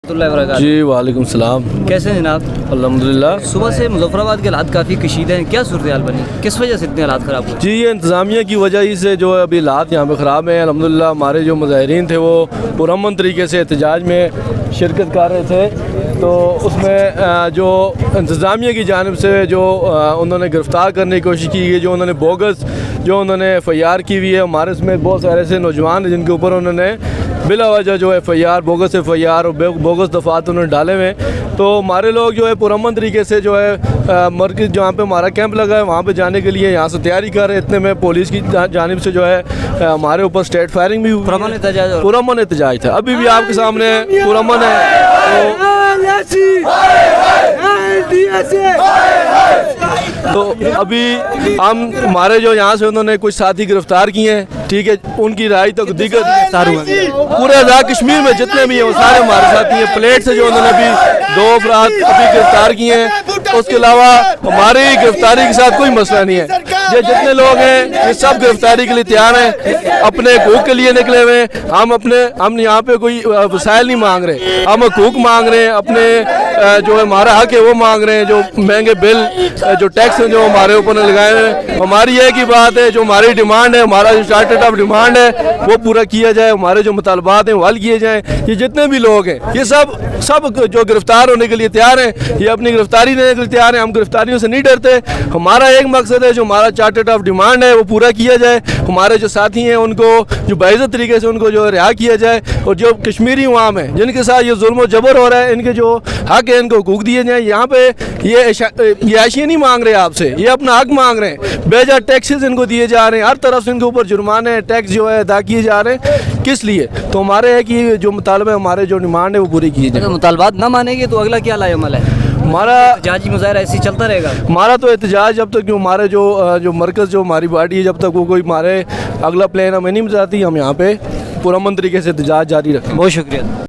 جی وعلیکم السلام. کیسے ہیں جناب؟ الحمدللہ. صبح سے مظفرآباد کے حالات کافی کشیدہ ہیں، کیا صورتحال بنی، کس وجہ سے اتنے حالات خراب ہوئے؟ جی یہ انتظامیہ کی وجہ ہی سے جو ہے ابھی حالات یہاں پہ خراب ہیں. الحمدللہ ہمارے جو مظاہرین تھے وہ پرامن طریقے سے احتجاج میں شرکت کر رہے تھے، تو اس میں جو انتظامیہ کی جانب سے جو انہوں نے گرفتار کرنے کی کوشش کی ہے، جو انہوں نے بوگس جو انہوں نے ایف آئی آر کی ہوئی ہے. ہمارے اس میں بہت سارے ایسے نوجوان ہیں جن کے اوپر انہوں نے بلا وجہ جو F I R bogus F I R اور بوگس دفعات انہوں نے ڈالے ہوئے. تو ہمارے لوگ جو ہے پرامن طریقے سے جو ہے مرکز جہاں پہ ہمارا کیمپ لگا ہے وہاں پہ جانے کے لیے یہاں سے تیاری کر رہے. اتنے میں پولیس کی جانب سے جو ہے ہمارے اوپر اسٹیٹ فائرنگ بھی ہوئی. پرامن احتجاج تھا، ابھی بھی آپ کے سامنے پرامن ہے. تو ابھی ہم ہمارے جو یہاں سے انہوں نے کچھ ساتھی گرفتار کیے ہیں، ٹھیک ہے، ان کی رہائی تک دیگر پورے آزاد کشمیر میں جتنے بھی ہیں وہ سارے ہمارے ساتھی ہیں. پلیٹ سے جو انہوں نے ابھی 2 افراد ابھی گرفتار کیے ہیں، اس کے علاوہ ہماری گرفتاری کے ساتھ کوئی مسئلہ نہیں ہے. یہ جتنے لوگ ہیں یہ سب گرفتاری کے لیے تیار ہیں، اپنے حقوق کے لیے نکلے ہوئے ہیں. ہم یہاں پہ کوئی وسائل نہیں مانگ رہے، ہم حقوق مانگ رہے ہیں. اپنے جو ہمارا حق ہے وہ مانگ رہے ہیں. جو مہنگے بل جو ٹیکس ہیں جو ہمارے اوپر لگائے ہوئے ہیں، ہماری ایک ہی بات ہے، جو ہماری ڈیمانڈ ہے، ہمارا جو چارٹر آف ڈیمانڈ ہے وہ پورا کیا جائے. ہمارے جو مطالبات ہیں وہ حل کیے جائیں. یہ جتنے بھی لوگ ہیں یہ سب جو گرفتار ہونے کے لیے تیار ہیں، یہ اپنی گرفتاری دینے کے لیے تیار ہیں. ہم گرفتاریوں سے نہیں ڈرتے. ہمارا ایک مقصد ہے، جو ہمارا چارٹر آف ڈیمانڈ ہے وہ پورا کیا جائے. ہمارے جو ساتھی ہیں ان کو جو باعزت طریقے سے ان کو جو رہا کیا جائے، اور جو کشمیری عوام ہیں جن کے ساتھ یہ ظلم و جبر ہو رہا ہے، ان کے جو حق ہے ان کو حقوق دیے جائیں. یہاں پہ یہ عیاشی نہیں مانگ رہے آپ سے، یہ اپنا حق مانگ رہے ہیں. بے جا ٹیکسز ان کو دیے جا رہے ہیں، ہر طرف سے ان کے اوپر جرمانے ٹیکس جو ہے ادا کیے جا رہے ہیں. کس لیے؟ تو ہمارے ہے کہ جو مطالبہ ہمارے جو ڈیمانڈ ہے وہ پوری کیے جائیں. مطالبات نہ مانیں گے تو اگلا کیا لائے عمل ہے؟ ہمارا احتجاجی مظاہرہ ایسے ہی چلتا رہے گا. ہمارا تو احتجاج جب تک ہمارے جو مرکز جو ہماری باڈی ہے جب تک وہ کوئی ہمارے اگلا پلان ہمیں نہیں بتاتی، ہم یہاں پہ پرامن طریقے سے احتجاج جاری رکھیں. بہت شکریہ.